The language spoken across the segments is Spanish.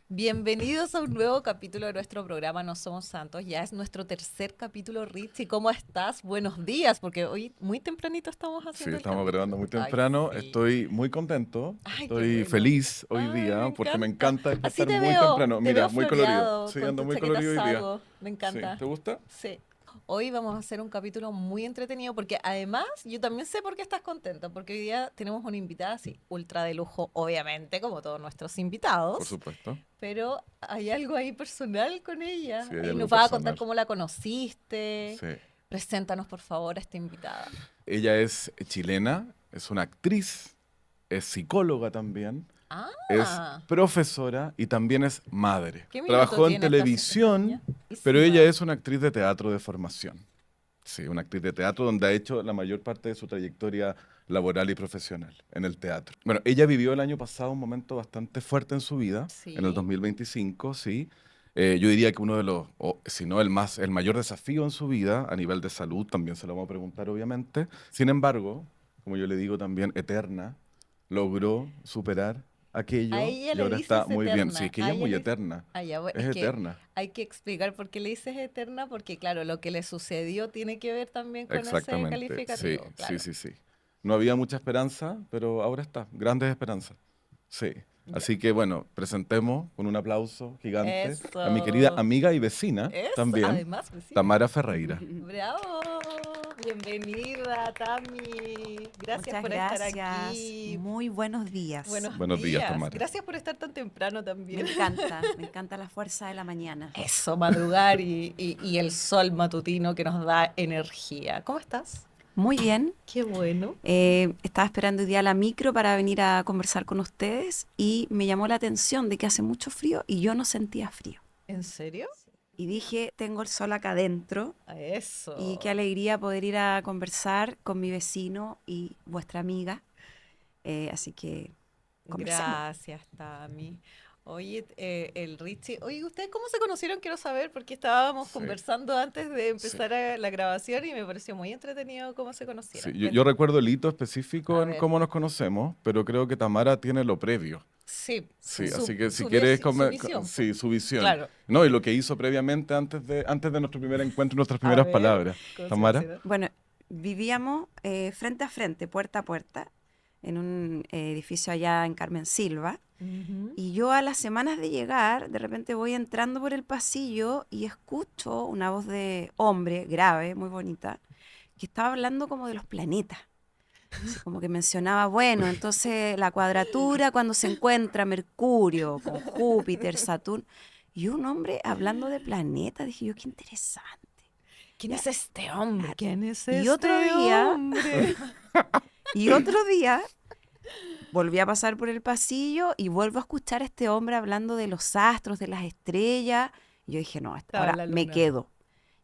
Bienvenidos a un nuevo capítulo de nuestro programa No Somos Santos. Ya es nuestro tercer capítulo, Richie. ¿Cómo estás? Buenos días, porque hoy muy tempranito estamos Sí, haciendo el estamos grabando capítulo. muy Ay, temprano. sí. Estoy muy contento, Ay, qué estoy bueno. feliz hoy Ay, me día porque me encanta. encanta Así despertar muy temprano. te veo Mira, muy colorido. floreado Sí, con ando tu muy chaqueta colorido hoy día. saco. Me Sí, encanta. ¿te gusta? Sí. Hoy vamos a hacer un capítulo muy entretenido porque además yo también sé por qué estás contento, porque hoy día tenemos una invitada así, ultra de lujo, obviamente, como todos nuestros Por invitados. supuesto. Pero hay algo ahí personal con ella. Sí, hay Y algo nos va a contar personal. cómo la conociste. Sí. Preséntanos, por favor, a esta invitada. Ella es chilena, es una actriz, es psicóloga también, es Ah, profesora y también es madre. ¿qué minuto Trabajó en tiene esta niña? televisión, pero ella Buenísima. es una actriz de teatro de formación. Sí, una actriz de teatro donde ha hecho la mayor parte de su trayectoria laboral y profesional en el teatro. Bueno, ella vivió el año pasado un momento bastante fuerte en su vida, en el Sí. 2025, sí. Yo diría que uno de los, o si no el mayor desafío en su vida a nivel de salud, también se lo vamos a preguntar obviamente. Sin embargo, como yo le digo también, eterna, logró superar A aquello ella y le ahora está dices muy bien. Sí, es eterna. que A ella es ella muy le dices... eterna, Ah, ya, es es que eterna. hay que explicar por qué le dices eterna, porque claro, lo que le sucedió tiene que ver también con ese Exactamente, sí, calificativo, sí, claro. sí, sí. No había mucha esperanza, pero ahora está, grandes esperanzas. Sí. Ya. Así que bueno, presentemos con un aplauso gigante a mi querida Eso. amiga y vecina Eso. también, Además, vecina. Tamara Ferreira. Bravo, bienvenida, Tami. Gracias Muchas por estar gracias. aquí. Muy buenos días. Buenos Buenos días, días. Tamara. Gracias por estar tan temprano Me también. encanta, me encanta la fuerza de la mañana. Eso, madrugar y el sol matutino que nos da energía. ¿Cómo estás? Muy bien. Qué bueno. Estaba esperando hoy día la micro para venir a conversar con ustedes y me llamó la atención de que hace mucho frío y yo no sentía frío. ¿En serio? Y dije, tengo el sol acá adentro y qué Eso. alegría poder ir a conversar con mi vecino y vuestra amiga. Así que conversemos. Gracias, Tami. Oye, el Richie. Oye, ¿ustedes cómo se conocieron? Quiero saber, porque estábamos Sí, conversando antes de sí. empezar la grabación y me pareció muy entretenido cómo se Sí, conocieron. yo recuerdo el hito específico A en ver. cómo nos conocemos, pero creo que Tamara tiene lo previo. Sí, Sí, su, así que si su, quieres, su visión, po. sí, su visión. Claro. No, y lo que hizo previamente antes de nuestro primer encuentro, nuestras A primeras ver, palabras. ¿cómo se Tamara. conocieron? Bueno, vivíamos frente a frente, puerta a puerta, en un edificio allá en Carmen Silva. Ujú. Y yo a las semanas de llegar, de repente voy entrando por el pasillo y escucho una voz de hombre grave, muy bonita, que estaba hablando como de los planetas. Así como que mencionaba, bueno, entonces la cuadratura cuando se encuentra Mercurio con Júpiter, Saturno. Y un hombre hablando de planetas, dije yo, qué interesante. ¿Quién Ya, es este hombre? claro. ¿Quién es Y otro este día, hombre? y otro día volví a pasar por el pasillo y vuelvo a escuchar a este hombre hablando de los astros, de las estrellas. Y yo dije, no, Estaba en ahora la me luna. quedo.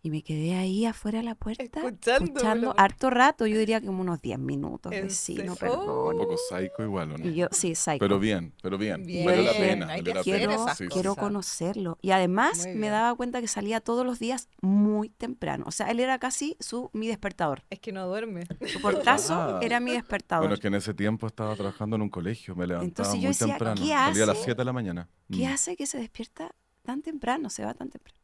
Y me quedé ahí afuera de la puerta, Escuchándolo. escuchando harto rato, yo diría que como unos 10 minutos, En serio. vecino, Un perdón. poco Oh, psycho igual, ¿o no? Y yo, sí, psycho. Pero bien. Y yo Valió la dije, bien, pena, hay que valió la hacer pena. quiero, esas Sí, sí, quiero sí. cosas. conocerlo. Y además Muy me bien. daba cuenta que salía todos los días muy temprano. O sea, él era casi mi despertador. Es que no duerme. Su portazo ¿Verdad? era mi Bueno, despertador. es que en ese tiempo estaba trabajando en un colegio, me levantaba Entonces yo muy decía, temprano, ¿qué salía a las hace? 7 de la mañana. ¿Qué hace que se despierta tan temprano, se va tan temprano?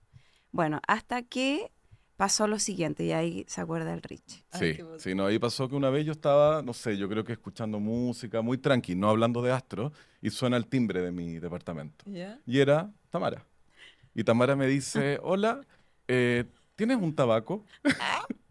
Bueno, hasta que pasó lo siguiente, y ahí se acuerda el Rich. Ay, Sí, qué bueno. sí, no, ahí pasó que una vez yo estaba, no sé, yo creo que escuchando música, muy tranqui, no hablando de astro, y suena el timbre de mi departamento. ¿Ya? Y era Tamara. Y Tamara me dice, hola, ¿tienes un tabaco?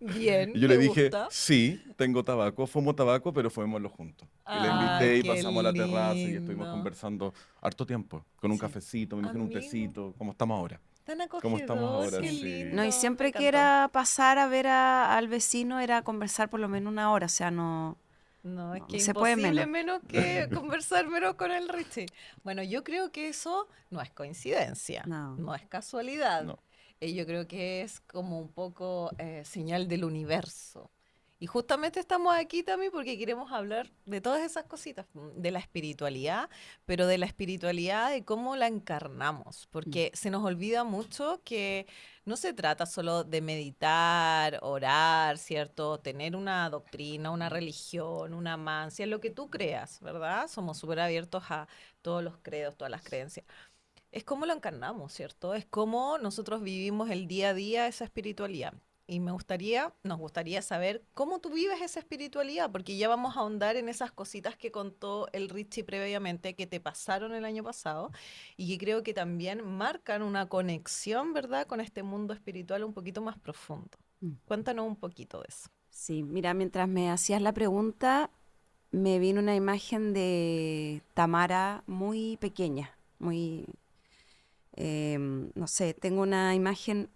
Y Bien, yo me le dije, gusta. sí, tengo tabaco, fumo tabaco, pero fumémoslo juntos. Y la Ay, invité y qué pasamos a la terraza y estuvimos lindo. conversando harto tiempo, con un Sí. cafecito, me imagino un Amigo, tecito, como estamos ahora. tan ¿Cómo estamos acogedor, ahora? qué Sí. Sí. No, y lindo. Me siempre que encantó. era pasar a ver al vecino era conversar por lo menos una hora, o sea, no, No, es no, que no se puede imposible menos. menos que conversar menos con el Richie. Bueno, yo creo que eso no es coincidencia, No. no es casualidad. No. Yo creo que es como un poco señal del universo. Y justamente estamos aquí también porque queremos hablar de todas esas cositas, de la espiritualidad, pero de la espiritualidad de cómo la encarnamos, Mm. porque se nos olvida mucho que no se trata solo de meditar, orar, ¿cierto? Tener una doctrina, una religión, una mancia, lo que tú creas, ¿verdad? Somos súper abiertos a todos los credos, todas las creencias. es cómo lo encarnamos, ¿cierto? Es cómo nosotros vivimos el día a día esa espiritualidad. Y nos gustaría saber cómo tú vives esa espiritualidad, porque ya vamos a ahondar en esas cositas que contó el Richie previamente, que te pasaron el año pasado, y que creo que también marcan una conexión, ¿verdad?, con este mundo espiritual un poquito más profundo. Mm. Cuéntanos un poquito de eso. Sí, mira, mientras me hacías la pregunta, me vino una imagen de Tamara muy pequeña, muy, no sé, tengo una imagen,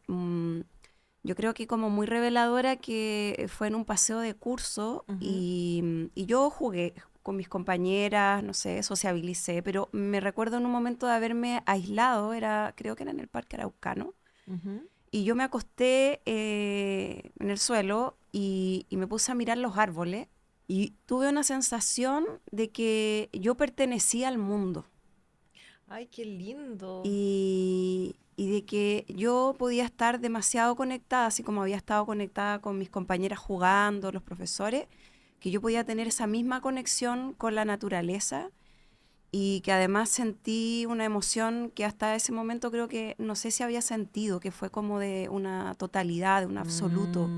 yo creo que como muy reveladora, que fue en un paseo de curso Ujú. y yo jugué con mis compañeras, no sé, sociabilicé, pero me recuerdo en un momento de haberme aislado, creo que era en el Parque Araucano, Ujú. y yo me acosté en el suelo y me puse a mirar los árboles y tuve una sensación de que yo pertenecía al mundo Ay, qué lindo. y de que yo podía estar demasiado conectada, así como había estado conectada con mis compañeras jugando, los profesores, que yo podía tener esa misma conexión con la naturaleza y que además sentí una emoción que hasta ese momento creo que no sé si había sentido, que fue como de una totalidad, de un absoluto.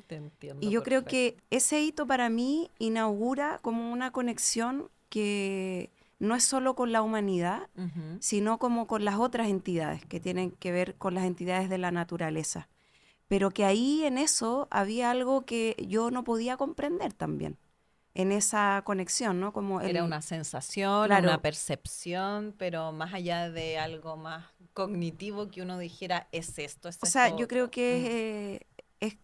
Te Y entiendo yo creo perfecto. que ese hito para mí inaugura como una conexión que no es solo con la humanidad, Ujú. sino como con las otras entidades que tienen que ver con las entidades de la naturaleza. Pero que ahí en eso había algo que yo no podía comprender también, en esa conexión, ¿no? Como Era el, una sensación, una claro, percepción, pero más allá de algo más cognitivo que uno dijera, es o sea, esto yo creo otro. que es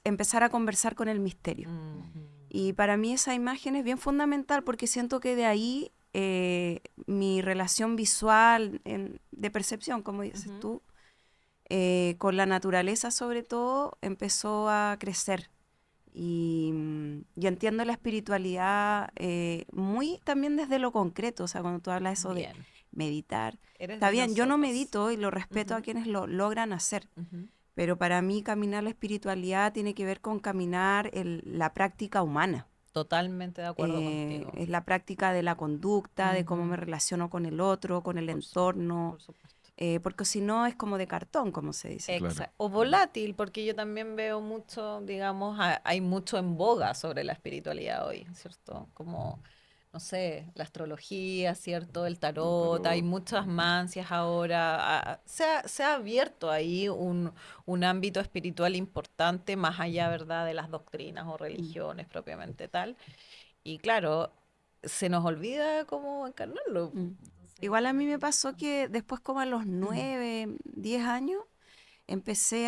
empezar a conversar con el misterio. Ujú. Y para mí esa imagen es bien fundamental porque siento que de ahí mi relación visual, de percepción, como dices Ujú. tú, con la naturaleza sobre todo, empezó a crecer. Y entiendo la espiritualidad muy también desde lo concreto, o sea, cuando tú hablas eso de Bien, meditar. eres Está de bien, yo no nosotros. medito y lo respeto a Ujú. quienes lo logran hacer, Ujú. pero para mí caminar la espiritualidad tiene que ver con caminar la práctica humana. Totalmente de acuerdo contigo. Es la práctica de la conducta, de cómo me Ujú. relaciono con el otro, con el Por entorno, por supuesto. porque si no es como de cartón, como se dice. Claro. O volátil, porque yo también veo mucho, digamos, hay mucho en boga sobre la espiritualidad hoy, ¿cierto? Como, no sé, la astrología, ¿cierto? El El tarot, hay tarot. muchas mancias ahora. Se ha abierto ahí un ámbito espiritual importante, más allá, ¿verdad?, de las doctrinas o Mm, religiones propiamente tal. Y claro, se nos olvida cómo encarnarlo. mm. Entonces, Igual a claro, mí es me pasó importante. que después como a los 9, 10 años, empecé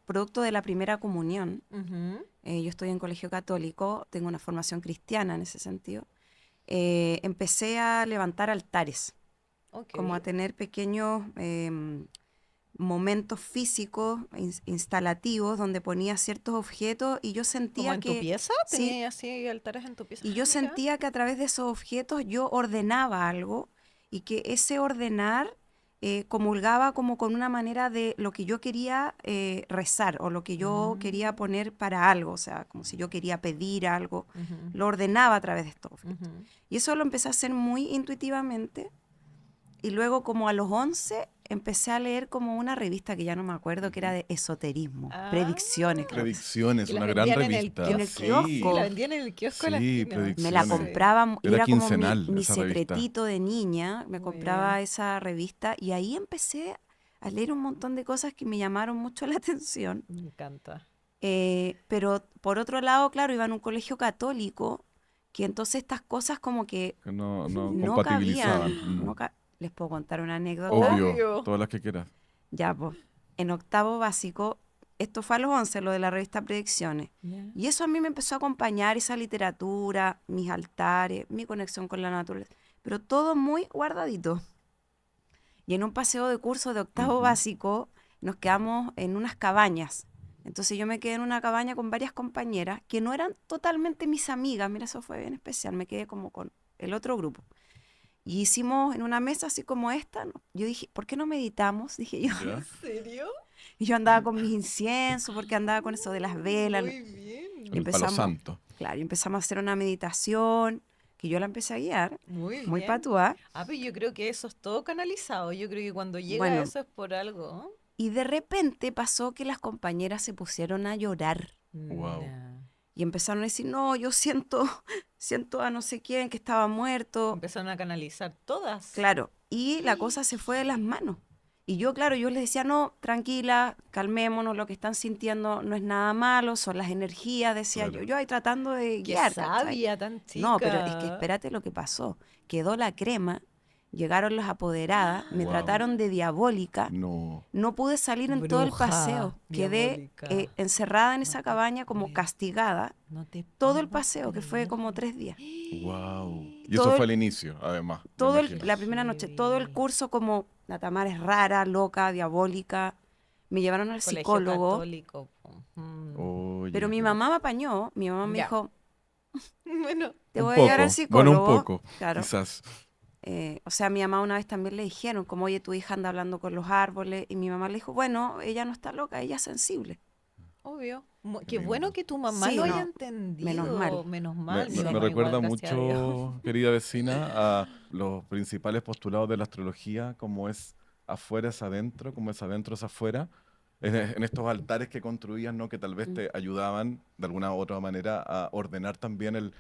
producto de la primera comunión, Ujú. yo estoy en colegio católico, tengo una formación cristiana en ese sentido, empecé a levantar altares, Ok. como a tener pequeños momentos físicos, instalativos, donde ponía ciertos objetos y yo ¿Como sentía en tu que, pieza? sí, ¿Tenías así altares en tu pieza? y Ah, yo mira. sentía que a través de esos objetos yo ordenaba algo y que ese ordenar comulgaba como con una manera de lo que yo quería rezar o lo que yo quería Mm, poner para algo, o sea, como si yo quería pedir algo, ujú, lo ordenaba a través de estos objetos. ujú. Y eso lo empecé a hacer muy intuitivamente y luego como a los 11 empecé a leer como una revista que ya no me acuerdo, que era Ujú. de esoterismo, Ah, predicciones creo que se Predicciones, y las una gran vendían en el en revista. el kiosco. Sí, la Sí, kiosco. vendían en el kiosco de la sí, esquina. Me la predicciones. Sí. compraba y Era era como mi, quincenal mi esa revista. secretito de niña. Me Muy bien. compraba esa revista y ahí empecé a leer un montón de cosas que me llamaron mucho la atención. Me encanta. Pero por otro lado, claro, iba en un colegio católico, que entonces estas cosas como que Que no no compatibilizaban. cabían. Les puedo contar una anécdota. Obvio, Obvio. todas las que quieras. Ya, pues, en octavo básico, esto fue a los 11 lo de la revista Predicciones. Ya. Y eso a mí me empezó a acompañar, esa literatura, mis altares, mi conexión con la naturaleza, pero todo muy guardadito. Y en un paseo de curso de octavo Ujú. básico, nos quedamos en unas cabañas. Entonces yo me quedé en una cabaña con varias compañeras que no eran totalmente mis amigas, mira, eso fue bien especial, me quedé como con el otro grupo. Y hicimos en una mesa así como esta, ¿no? Yo dije, ¿por qué no meditamos? Dije yo. ¿En ¿Ya? serio? Y yo andaba con mis inciensos, porque andaba con eso de las velas. Muy Y Con bien. el palo empezamos, santo. claro, y empezamos a hacer una meditación, que yo la empecé a guiar, Muy muy bien. patúa. Ah, pero yo creo que eso es todo canalizado. Yo creo que cuando llega Bueno, eso es por algo. y de repente pasó que las compañeras se pusieron a llorar Wow. Nah. y empezaron a decir, no, yo siento a no sé quién que estaba muerto. Empezaron a canalizar todas. Claro, y la cosa se fue de las manos. Y yo, claro, yo les decía, no, tranquila, calmémonos, lo que están sintiendo no es nada malo, son las energías, decía Claro. yo ahí tratando de Qué guiar, ¿cachai? sabia tan No, pero es que chica. espérate lo que pasó. Quedó la crema, llegaron las apoderadas, me Wow. trataron de diabólica, No. no pude salir en todo el Bruja paseo, quedé diabólica. encerrada en No esa te cabaña como puedo- castigada No te todo el puedo paseo, que fue como creer. 3 días. Wow. Y eso Todo fue el, al inicio, además, me todo imagino. la primera noche, todo el Heavy. curso como la Tamara es rara, loca, diabólica. Me llevaron al Colegio psicólogo, católico. Po. pero Oye. mi mamá me apañó, mi mamá me Ya. dijo, Bueno, te Un voy a llevar al poco. Bueno, un psicólogo. poco. Claro. Quizás. O sea, a mi mamá una vez también le dijeron, como, oye, tu hija anda hablando con los árboles. Y mi mamá le dijo, bueno, ella no está loca, ella es sensible. obvio. Qué Qué bueno lindo. que tu mamá Sí, lo haya no, menos entendido. mal. Menos Me, mal, mi me- Sí. me mamá igual, recuerda gracias a Dios. mucho, querida vecina, a los principales postulados de la astrología, como es afuera es adentro, como es adentro es afuera, en estos altares que construían, ¿no? Que tal vez Mm. te ayudaban de alguna u otra manera a ordenar también el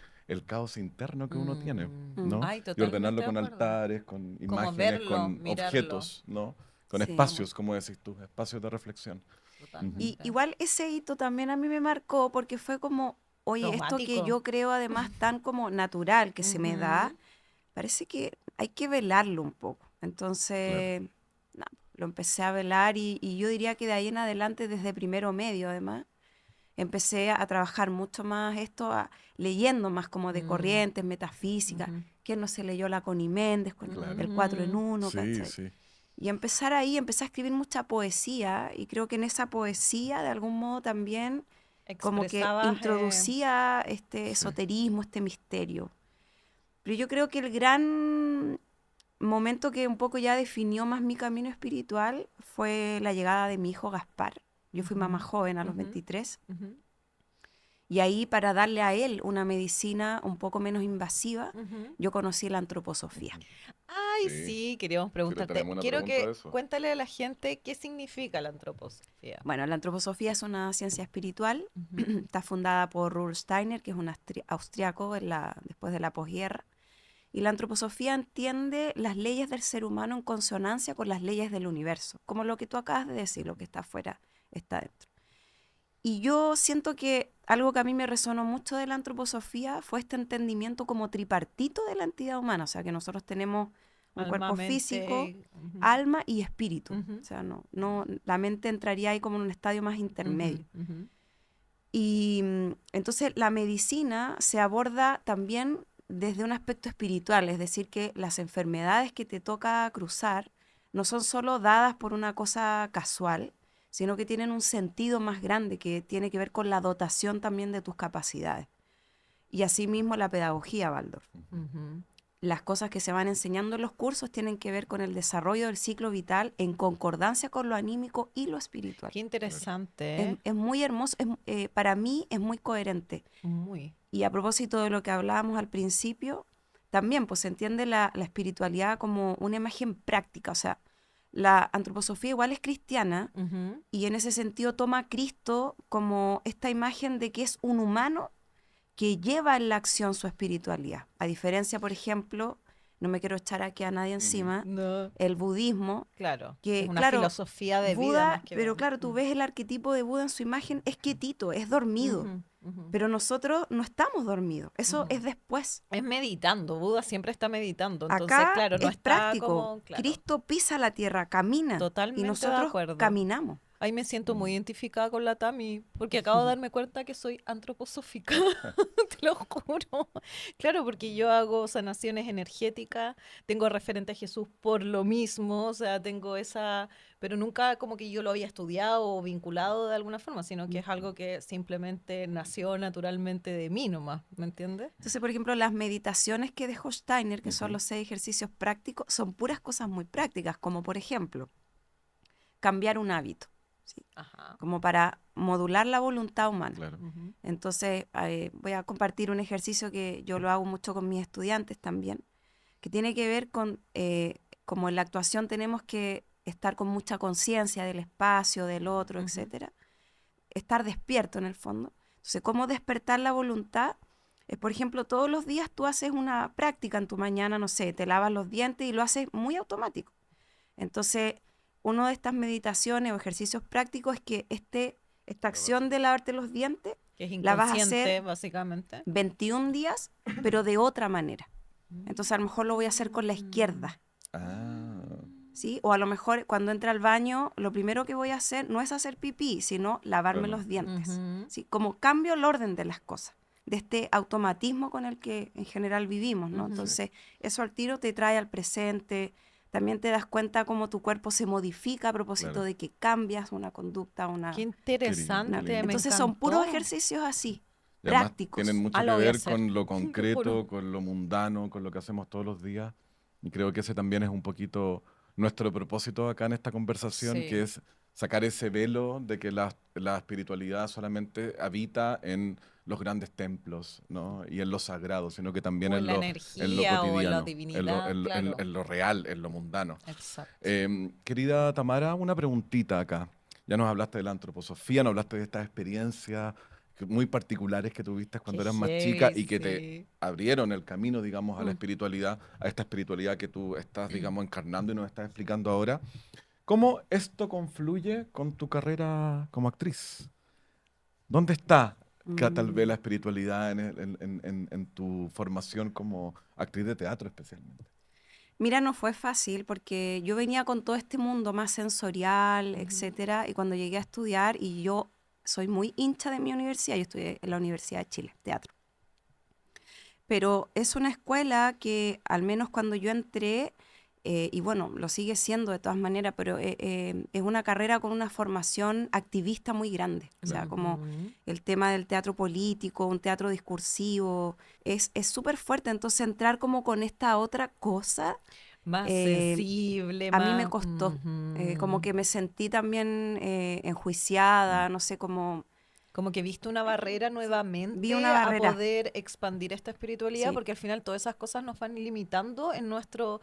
caos interno que uno tiene, Mm. ¿no? Ay, Y ordenarlo totalmente de con acuerdo. altares, con Como imágenes, verlo, con mirarlo. objetos, ¿no? Con Sí. espacios, como decís tú, espacios de reflexión. Ujú. Y Totalmente. igual ese hito también a mí me marcó porque fue como, oye, esto que Traumático. yo creo además tan como natural que se me da, Ujú. parece que hay que velarlo un poco. Claro. Entonces, nada, lo empecé a velar y yo diría que de ahí en adelante, desde primero medio además, empecé a trabajar mucho más esto, leyendo más como de Mm, corrientes, metafísica. ujú. ¿Quién no se leyó la Connie Méndez con Claro. el 4 en Ujú. 1, Sí, ¿cachai? sí. Y empezar ahí, empecé a escribir mucha poesía y creo que en esa poesía de algún modo también como que Expresabas. introducía este Sí. esoterismo, este misterio. Pero yo creo que el gran momento que un poco ya definió más mi camino espiritual fue la llegada de mi hijo Gaspar. Yo fui mamá Ujú, joven a los ujú, 23 ujú, y ahí para darle a él una medicina un poco menos invasiva, ujú. yo conocí la antroposofía. Ay, Sí. sí, queríamos Sí, te preguntarte. tenemos una Quiero pregunta de que eso. cuéntale a la gente qué significa la antroposofía. Bueno, la antroposofía es una ciencia espiritual, Ujú, está fundada por Rudolf Steiner, que es un austriaco después de la posguerra. Y la antroposofía entiende las leyes del ser humano en consonancia con las leyes del universo, como lo que tú acabas de decir, lo que está afuera está dentro. Y yo siento que algo que a mí me resonó mucho de la antroposofía fue este entendimiento como tripartito de la entidad humana, o sea, que nosotros tenemos un alma, cuerpo físico, mente. Ujú, alma y espíritu. ujú, O sea, la mente entraría ahí como en un estadio más intermedio. ujú, ujú. Y entonces la medicina se aborda también desde un aspecto espiritual, es decir, que las enfermedades que te toca cruzar no son solo dadas por una cosa casual, sino que tienen un sentido más grande que tiene que ver con la dotación también de tus capacidades. Y asimismo la pedagogía, Waldorf. Ujú. Las cosas que se van enseñando en los cursos tienen que ver con el desarrollo del ciclo vital en concordancia con lo anímico y lo espiritual. Qué interesante, Es, ¿eh? es muy hermoso, para mí es muy coherente. Muy. Y a propósito de lo que hablábamos al principio, también pues se entiende la espiritualidad como una imagen práctica, o sea, la antroposofía igual es cristiana Ujú. y en ese sentido toma a Cristo como esta imagen de que es un humano que lleva en la acción su espiritualidad. A diferencia, por ejemplo, no me quiero echar aquí a nadie encima, No. el budismo, Claro, es que una claro, filosofía de vida Buda, más que pero ver. claro, tú ves el arquetipo de Buda en su imagen, es quietito, es dormido. Ujú, ujú, Pero nosotros no estamos dormidos, eso ujú. es después. Es meditando, Buda siempre está meditando, entonces, Acá claro, no es está práctico. como, claro, Cristo pisa la tierra, camina, y totalmente de nosotros acuerdo. caminamos. Ahí me siento muy identificada con la Tami, porque acabo de darme cuenta que soy antroposófica, te lo juro. Claro, porque yo hago sanaciones energéticas, tengo referente a Jesús por lo mismo, o sea, tengo esa, pero nunca como que yo lo había estudiado o vinculado de alguna forma, sino que es algo que simplemente nació naturalmente de mí nomás, ¿me entiendes? Entonces, por ejemplo, las meditaciones que dejó Steiner, que son Ujú. los 6 ejercicios prácticos, son puras cosas muy prácticas, como por ejemplo, cambiar un hábito. ¿sí? Ajá. Como para modular la voluntad humana. Claro. Ujú. Entonces, voy a compartir un ejercicio que yo lo hago mucho con mis estudiantes también, que tiene que ver con, como en la actuación tenemos que estar con mucha conciencia del espacio, del otro, Ujú. etcétera, estar despierto en el fondo. Entonces, ¿cómo despertar la voluntad? Por ejemplo, todos los días tú haces una práctica en tu mañana, no sé, te lavas los dientes y lo haces muy automático. Entonces, una de estas meditaciones o ejercicios prácticos es que esta acción de lavarte los dientes Que es la vas a inconsciente, hacer básicamente. 21 días, pero de otra manera. Entonces, a lo mejor lo voy a hacer con la izquierda, Ah, ¿sí? O a lo mejor cuando entre al baño, lo primero que voy a hacer no es hacer pipí, sino lavarme claro. los dientes, Ujú. ¿sí? Como cambio el orden de las cosas, de este automatismo con el que en general vivimos, ¿no? Ujú. Entonces, eso al tiro te trae al presente, también te das cuenta cómo tu cuerpo se modifica a propósito Claro. de que cambias una conducta, Qué Qué interesante, lindo. me Entonces son puros encantó. ejercicios así, Y además tienen prácticos. mucho Ah, que lo voy a ver hacer. con lo Te juro. concreto, con lo mundano, con lo que hacemos todos los días. Y creo que ese también es un poquito nuestro propósito acá en esta conversación, Sí. que es sacar ese velo de que la espiritualidad solamente habita en los grandes templos, ¿no? Y en lo sagrado, sino que también O en la en lo energía o en la cotidiano, divinidad, claro. en lo real, en lo mundano. Exacto. Querida Tamara, una preguntita acá. Ya nos hablaste de la antroposofía, nos hablaste de estas experiencias muy particulares que tuviste Qué cuando eras más chica heavy, y que te sí. abrieron el camino, digamos, a la Mm. espiritualidad, a esta espiritualidad que tú estás, digamos, encarnando y nos estás explicando ahora. ¿Cómo esto confluye con tu carrera como actriz? ¿Dónde está tal vez Mm. la espiritualidad en tu formación como actriz de teatro especialmente? Mira, no fue fácil porque yo venía con todo este mundo más sensorial, Ujú. etcétera, y cuando llegué a estudiar, y yo soy muy hincha de mi universidad, yo estudié en la Universidad de Chile, teatro. Pero es una escuela que, al menos cuando yo entré, y bueno, lo sigue siendo de todas maneras, pero es una carrera con una formación activista muy grande. O sea, Claro. como Ujú. el tema del teatro político, un teatro discursivo, es súper fuerte. Entonces, entrar como con esta otra cosa Más eh, sensible, a mí me más... costó, como ujú. que me sentí también Mm. enjuiciada, no sé, como Como que viste una barrera vi una nuevamente a barrera, poder expandir esta espiritualidad, sí. porque al final todas esas cosas nos van limitando en nuestro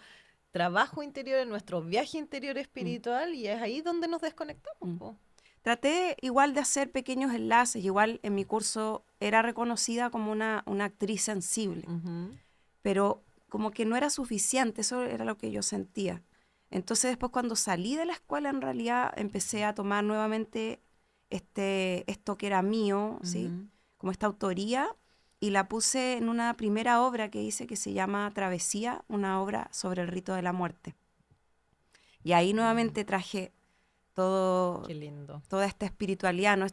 trabajo interior, en nuestro viaje interior Mm, espiritual, y es ahí donde nos desconectamos, mm. po. Traté igual de hacer pequeños enlaces, igual en mi curso era reconocida como una actriz sensible, Ujú. pero como que no era suficiente, eso era lo que yo sentía. Entonces después cuando salí de la escuela en realidad empecé a tomar nuevamente esto que era mío, ¿sí? Ujú. Como esta autoría, y la puse en una primera obra que hice que se llama Travesía, una obra sobre el rito de la muerte. Y ahí nuevamente traje todo, Qué lindo. toda esta espiritualidad, ¿no?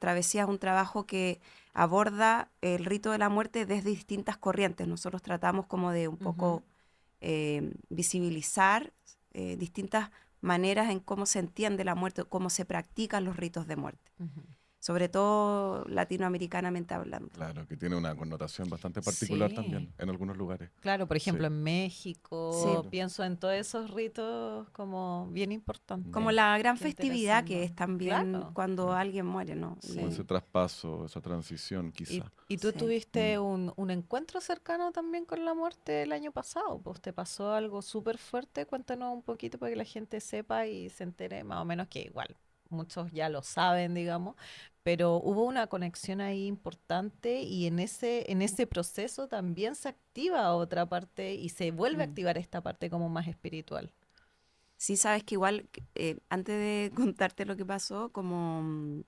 Travesía es un trabajo que aborda el rito de la muerte desde distintas corrientes. Nosotros tratamos como de un Ujú. poco visibilizar distintas maneras en cómo se entiende la muerte, cómo se practican los ritos de muerte, Ujú. sobre todo latinoamericanamente hablando. Claro, que tiene una connotación bastante particular Sí. también en algunos lugares. Claro, por Sí, ejemplo, en Sí, México, claro. pienso en todos esos ritos como bien como importantes. la gran Qué festividad que interesante. es también Claro. cuando Claro. alguien muere, ¿no? Como Sí. ese traspaso, esa transición Y, quizá. y tú Sí. tuviste Mm. un encuentro cercano también con la muerte el año pasado, pues te pasó algo súper fuerte. Cuéntanos un poquito para que la gente sepa y se entere más o menos que igual, muchos ya lo saben, digamos, pero hubo una conexión ahí importante y en ese proceso también se activa otra parte y se vuelve a Mm. activar esta parte como más espiritual. Sí, sabes que igual, antes de contarte lo que pasó, como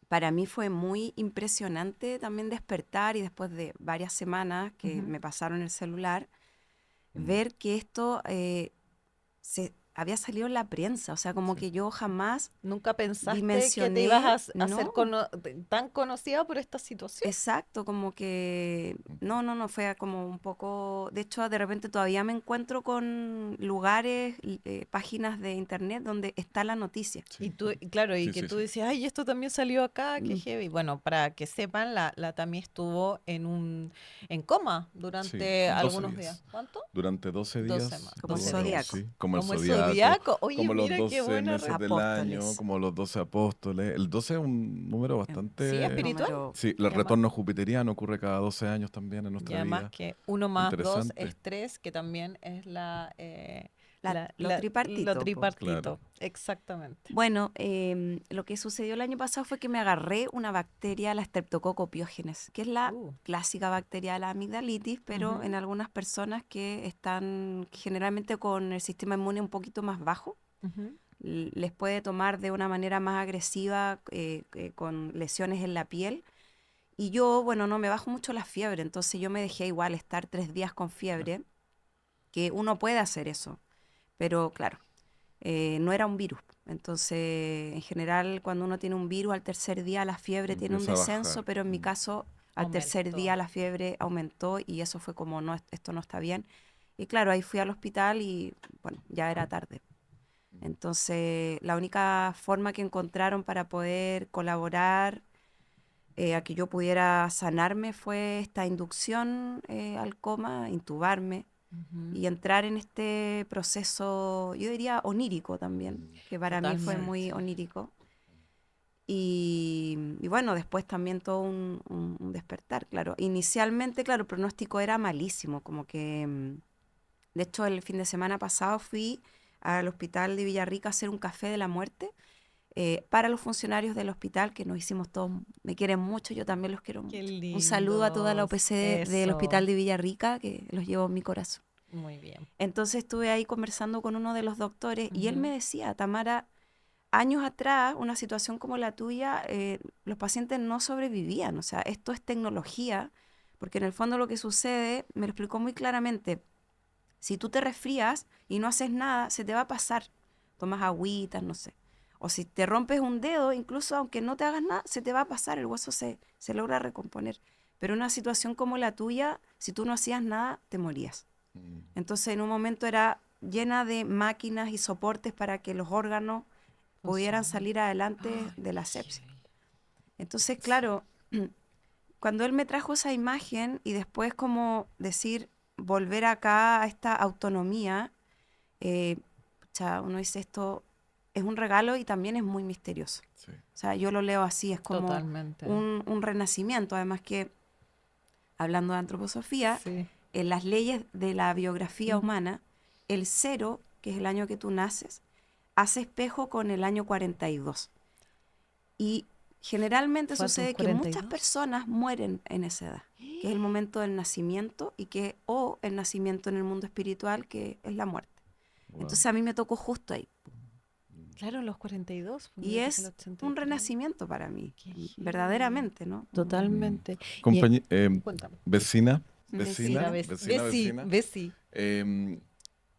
para mí fue muy impresionante también despertar y después de varias semanas que Ujú. me pasaron el celular, Mm. ver que esto se había salido en la prensa, o sea, como Sí. que yo jamás ¿Nunca pensaste que te ibas dimensioné, a ser no, tan conocida por esta situación? exacto, como que Mm. no, fue como un poco, de hecho, de repente todavía me encuentro con lugares, páginas de internet donde está la noticia. Y Sí, tú, claro, y sí, que sí, tú sí. decías, ay, esto también salió acá, qué Mm, heavy. Bueno, para que sepan, la Tami estuvo en coma Sí, durante 12 algunos días. días. ¿Cuánto? Durante 12 12 más, días como el 12 estuvo, zodiaco. días. sí, como el Como el zodiaco, zodiaco. Oye, como los mira qué 12 buena meses del año, Apóstoles. como los 12 apóstoles. El 12 es un número Sí, bastante... espiritual. Número- Sí, el Y además, retorno jupiteriano ocurre cada 12 años también en y nuestra además vida. que 1 más 2 Interesante. es 3, que también es lo lo tripartito, po. tripartito. Exactamente. Bueno, lo que sucedió el año pasado fue que me agarré una bacteria, la Streptococcus pyogenes, que es la Uh, clásica bacteria de la amigdalitis, pero en Ujú. algunas personas que están generalmente con el sistema inmune un poquito más bajo, Ujú. les puede tomar de una manera más agresiva, con lesiones en la piel. Y yo, bueno, no me bajo mucho la fiebre, entonces yo me dejé igual estar 3 días con fiebre, que uno puede hacer eso, pero claro, no era un virus. Entonces, en general, cuando uno tiene un virus, al tercer día la fiebre tiene un Empieza a descenso, bajar. pero en mi caso, al tercer Aumentó. día la fiebre aumentó y eso fue como, no, esto no está bien. Y claro, ahí fui al hospital y, bueno, ya era tarde. Entonces, la única forma que encontraron para poder colaborar, a que yo pudiera sanarme, fue esta inducción al coma, intubarme Ujú. y entrar en este proceso, yo diría onírico también, que para mí fue muy Totalmente. onírico. Y bueno, después también todo un despertar, claro. Inicialmente, claro, el pronóstico era malísimo, como que, de hecho, el fin de semana pasado fui al hospital de Villarrica a hacer un café de la muerte, para los funcionarios del hospital, que nos hicimos todos, me quieren mucho, yo también los quiero Qué mucho. Un saludo a toda la lindos. OPC del hospital Eso. de Villarrica, que los llevo en mi corazón. Muy bien. Entonces estuve ahí conversando con uno de los doctores y él me Ujú. decía, Tamara, años atrás, una situación como la tuya, los pacientes no sobrevivían. O sea, esto es tecnología, porque en el fondo lo que sucede, me lo explicó muy claramente, si tú te resfrías y no haces nada, se te va a pasar. Tomas agüitas, no sé. O si te rompes un dedo, incluso aunque no te hagas nada, se te va a pasar, el hueso se logra recomponer. Pero en una situación como la tuya, si tú no hacías nada, te morías. Mm. Entonces, en un momento era llena de máquinas y soportes para que los órganos pudieran Funcionan. salir adelante Ay, de qué la sepsis. heavy. Entonces, Sí. claro, cuando él me trajo esa imagen y después como decir, volver acá a esta autonomía, eh, pucha, uno dice esto es un regalo y también es muy misterioso. Sí. O sea, yo lo leo así, es como Totalmente. un renacimiento. Además que, hablando de antroposofía, Sí. en las leyes de la biografía Ujú. humana, el 0, que es el año que tú naces, hace espejo con el año 42. Y generalmente ¿Fue a tus sucede que muchas 42? personas mueren en esa edad, que es el momento del nacimiento o el nacimiento en el mundo espiritual, que es la muerte. Wow. Entonces a mí me tocó justo ahí. Claro, los 42, porque Y yo nací en el es un 83. renacimiento para mí, Qué heavy. verdaderamente, ¿no? Totalmente. Y Compañe- cuéntame. vecina, Vecina. vecina. Besí. Em,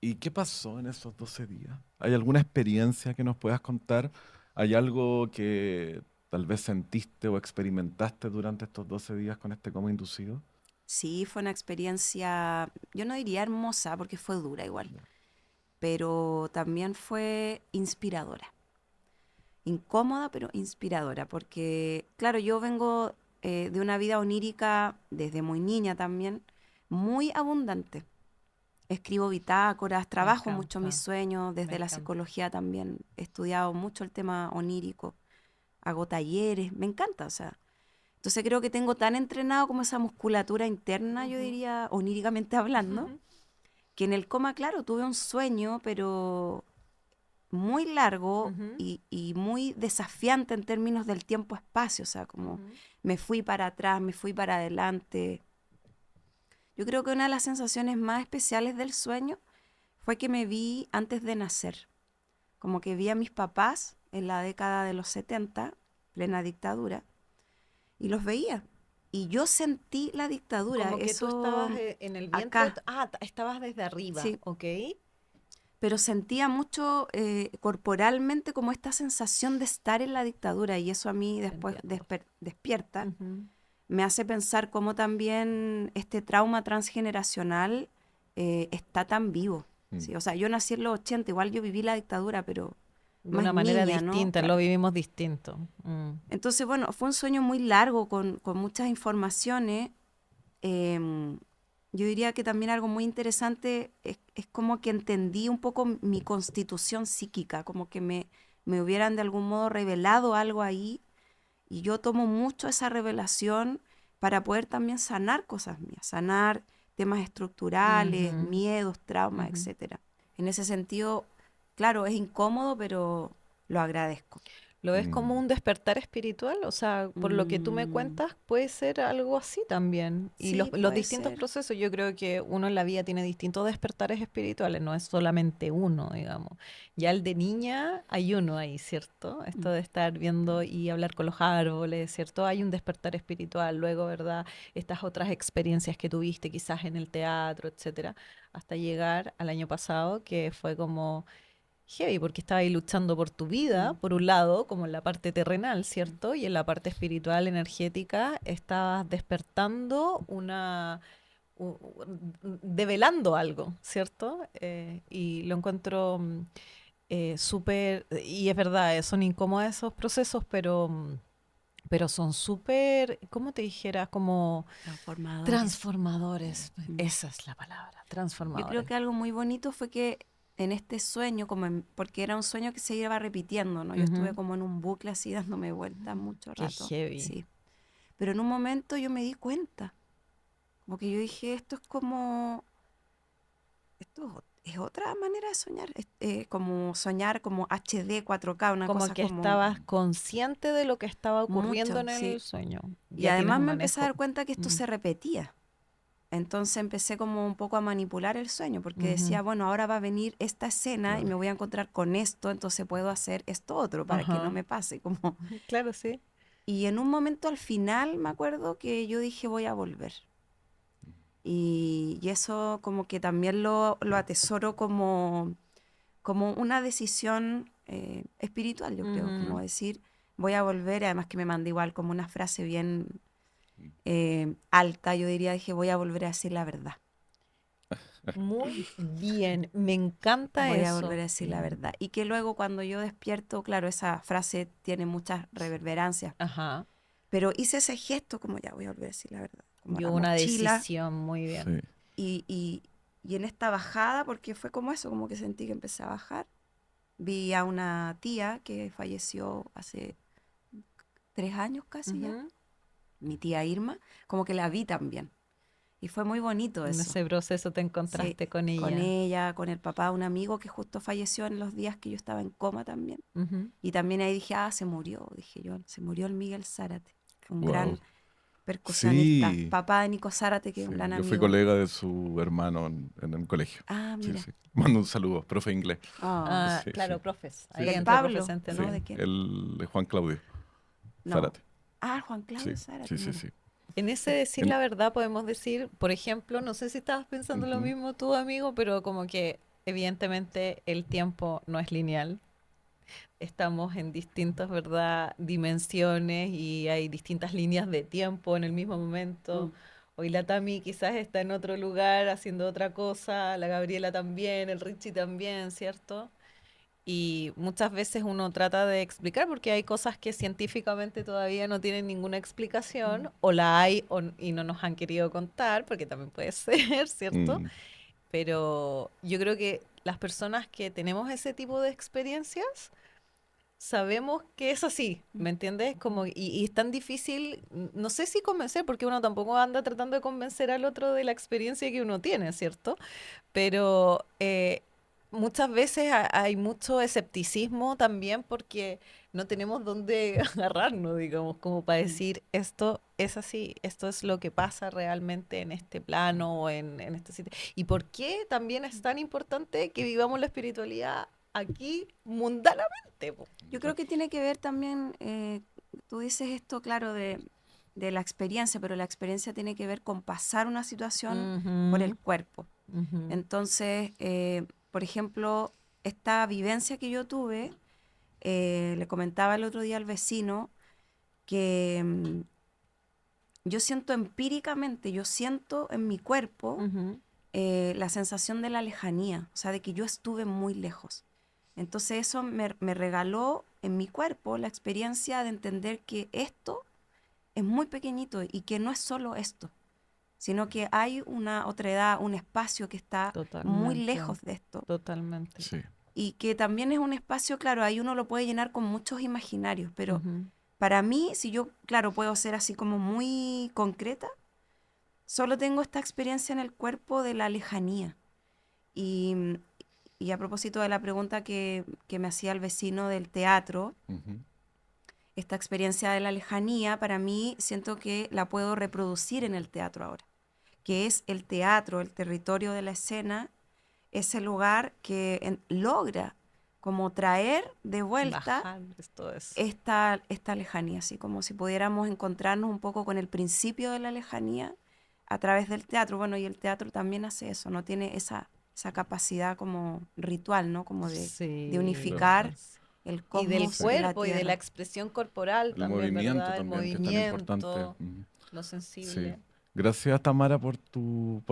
¿Y qué pasó en esos 12 días? ¿Hay alguna experiencia que nos puedas contar? ¿Hay algo que tal vez sentiste o experimentaste durante estos 12 días con este coma inducido? Sí, fue una experiencia, yo no diría hermosa porque fue dura igual, pero también fue inspiradora. Incómoda, pero inspiradora, porque, claro, yo vengo de una vida onírica desde muy niña también, muy abundante. Escribo bitácoras, Me trabajo mucho mis encanta, sueños, me desde la encanta. psicología también he estudiado mucho el tema onírico, hago talleres, me encanta, o sea. Entonces creo que tengo tan entrenado como esa musculatura interna, yo Ujú. diría, oníricamente hablando, que en el coma, claro, tuve un sueño, pero muy largo Ujú, y muy desafiante en términos del tiempo-espacio, o sea, como ujú. me fui para atrás, me fui para adelante. Yo creo que una de las sensaciones más especiales del sueño fue que me vi antes de nacer, como que vi a mis papás en la década de los 70, plena dictadura, y los veía. Y yo sentí la dictadura, Como que tú estabas eso en el vientre. acá, Estabas desde arriba, sí, ¿ok? pero sentía mucho corporalmente como esta sensación de estar en la dictadura y eso a mí Te después entiendo. despierta, Ujú. me hace pensar cómo también este trauma transgeneracional está tan vivo. Mm. ¿Sí? O sea, yo nací en los 80, igual yo viví la dictadura, pero De más una manera niña, ¿no? distinta, lo Claro. vivimos distinto. Entonces, bueno, fue un sueño muy largo con muchas informaciones. em, yo diría que también algo muy interesante es como que entendí un poco mi constitución psíquica, como que me hubieran de algún modo revelado algo ahí, y yo tomo mucho esa revelación para poder también sanar cosas mías, sanar temas estructurales, Ujú, miedos, traumas, ujú. etcétera. En ese sentido, claro, es incómodo, pero lo agradezco. ¿Lo ves como Mm, un despertar espiritual? O sea, por lo que tú me Mm, cuentas, puede ser algo así también. Y sí, los puede distintos ser. procesos, yo creo que uno en la vida tiene distintos despertares espirituales, no es solamente uno, digamos. Ya el de niña hay uno ahí, ¿cierto? Esto Mm. de estar viendo y hablar con los árboles, ¿cierto? Hay un despertar espiritual. Luego, ¿verdad? Estas otras experiencias que tuviste, quizás en el teatro, etcétera, hasta llegar al año pasado, que fue como heavy, porque estaba ahí luchando por tu vida, Mm. por un lado, como en la parte terrenal, Mm. ¿cierto? Y en la parte espiritual, energética, estabas despertando develando algo, ¿cierto? Y lo encuentro súper, y es verdad, son incómodos esos procesos, pero son súper, ¿cómo te dijera? Como Transformadores. transformadores. Mm. Esa es la palabra, Yo creo transformadores. que algo muy bonito fue que en este sueño, porque era un sueño que se iba repitiendo, ¿no? Yo estuve Ujú. como en un bucle así dándome vueltas mucho Qué rato, heavy. sí. Pero en un momento yo me di cuenta, como que yo dije, es otra manera de soñar, como soñar como HD, 4K, una Como cosa que como estabas consciente de lo que estaba ocurriendo mucho, en el sí. sueño. Y Ya tienes además un me empecé a manejo. dar cuenta que esto Mm, se repetía. Entonces empecé como un poco a manipular el sueño, porque ujú. decía, bueno, ahora va a venir esta escena y claro. me voy a encontrar con esto, entonces puedo hacer esto otro para que no Ajá. me pase. Como... Claro, sí. Y en un momento al final me acuerdo que yo dije, voy a volver. Y eso como que también lo atesoro como una decisión espiritual, yo creo, como Ujú. decir, voy a volver, además que me mandé igual como una frase bien alta, yo diría, dije, voy a volver a decir la verdad. Muy bien. Me encanta Voy a volver eso. a decir la verdad. Y que luego cuando yo despierto, claro, esa frase tiene muchas reverberancias, Ajá. pero hice ese gesto como ya voy a volver a decir la verdad, como Yo la una mochila decisión. Muy bien. Sí. y, y, y en esta bajada, porque fue como eso, como que sentí que empecé a bajar, vi a una tía que falleció hace 3 años casi ya, Ujú. mi tía Irma, como que la vi también. Y fue muy bonito En eso. ese proceso te Sí, encontraste con con ella. ella, con el papá de un amigo que justo falleció en los días que yo estaba en coma también. Ujú. Y también ahí dije, ah, se murió, dije yo, se murió el Miguel Zárate, un Wow. gran percusionista, Sí, papá de Nico Zárate, que es sí. un gran Yo fui amigo. colega de su hermano en el colegio. Ah, Sí, mira. sí. Mando un saludo, profe de inglés. Oh. Ah, Sí, sí. claro, profes. Sí, Ahí sí. Del entre profes Pablo, se Sí. ¿no? entendió. ¿De quién? El de Juan Claudio No. Zárate. Ah, Juan Sí, Claudio sí, Zárate, sí, mira. sí. En ese decir En- la verdad podemos decir, por ejemplo, no sé si estabas pensando lo Ujú. mismo tú, amigo, pero como que evidentemente el tiempo no es lineal. Estamos en distintas, ¿verdad?, dimensiones y hay distintas líneas de tiempo en el mismo momento. Mm. Hoy la Tami quizás está en otro lugar haciendo otra cosa, la Gabriela también, el Richie también, ¿cierto? Y muchas veces uno trata de explicar porque hay cosas que científicamente todavía no tienen ninguna explicación, o la hay y no nos han querido contar, porque también puede ser, ¿cierto? Mm, Pero yo creo que las personas que tenemos ese tipo de experiencias sabemos que es así, ¿me entiendes? Como, y es tan difícil, no sé si convencer, porque uno tampoco anda tratando de convencer al otro de la experiencia que uno tiene, ¿cierto? Pero muchas veces hay mucho escepticismo también porque no tenemos dónde agarrarnos, digamos, como para Mm. decir esto es así, esto es lo que pasa realmente en este plano o en este sitio. ¿Y por qué también es tan importante que vivamos la espiritualidad aquí mundanamente, po? Yo creo que tiene que ver también, tú dices esto, claro, de la experiencia, pero la experiencia tiene que ver con pasar una situación por el Ujú, cuerpo. ujú, Entonces, por ejemplo, esta vivencia que yo tuve, le comentaba el otro día al vecino que yo siento empíricamente, yo siento en mi cuerpo ujú. la sensación de la lejanía, o sea, de que yo estuve muy lejos. Entonces eso me regaló en mi cuerpo la experiencia de entender que esto es muy pequeñito y que no es solo esto, sino que hay una otra edad, un espacio que está muy Totalmente. lejos de esto. Totalmente. Sí. Y que también es un espacio, claro, ahí uno lo puede llenar con muchos imaginarios, pero Ujú. para mí, si yo, claro, puedo ser así como muy concreta, solo tengo esta experiencia en el cuerpo de la lejanía. Y, y a propósito de la pregunta que me hacía el vecino del teatro, Ujú. esta experiencia de la lejanía, para mí siento que la puedo reproducir en el teatro ahora, que es el teatro, el territorio de la escena, ese lugar que logra como traer de vuelta Bajar todo eso. esta lejanía, así como si pudiéramos encontrarnos un poco con el principio de la lejanía a través del teatro. Bueno, y el teatro también hace eso, no tiene esa capacidad como ritual, ¿no? Como de Sí. unificar Pues. el Y del cosmos Sí. y la cuerpo y de la tierra. expresión corporal El también, movimiento ¿verdad? El también, que es tan importante. movimiento, Ujú. lo Sí. sensible. Gracias, Tamara, por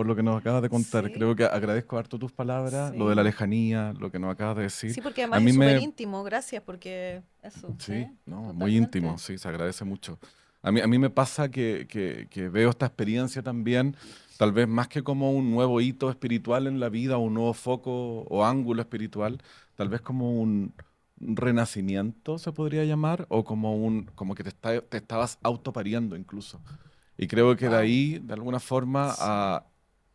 lo que nos acabas de contar. Sí, Creo que agradezco harto tus palabras, lo de la sí. lejanía, lo que nos acabas de decir. Sí, porque A además mí es súper me... íntimo, gracias, porque eso, Sí, sí, no, muy íntimo, totalmente. sí, se agradece mucho. A mí me pasa que veo esta experiencia también, tal vez más que como un nuevo hito espiritual en la vida, un nuevo foco o ángulo espiritual, tal vez como un renacimiento se podría llamar, o como que te estabas autopariando incluso. Y creo que de Wow. ahí, de alguna forma, Sí.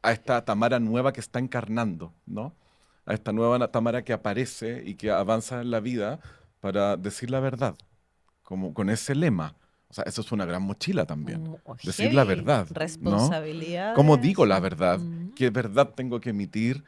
a esta Tamara nueva que está encarnando, ¿no? A esta nueva Tamara que aparece y que avanza en la vida para decir la verdad, como con ese lema. O sea, eso es una gran mochila también. Decir la Heavy verdad, ¿no? ¿Cómo digo responsabilidades. la verdad? ¿Qué verdad tengo que emitir?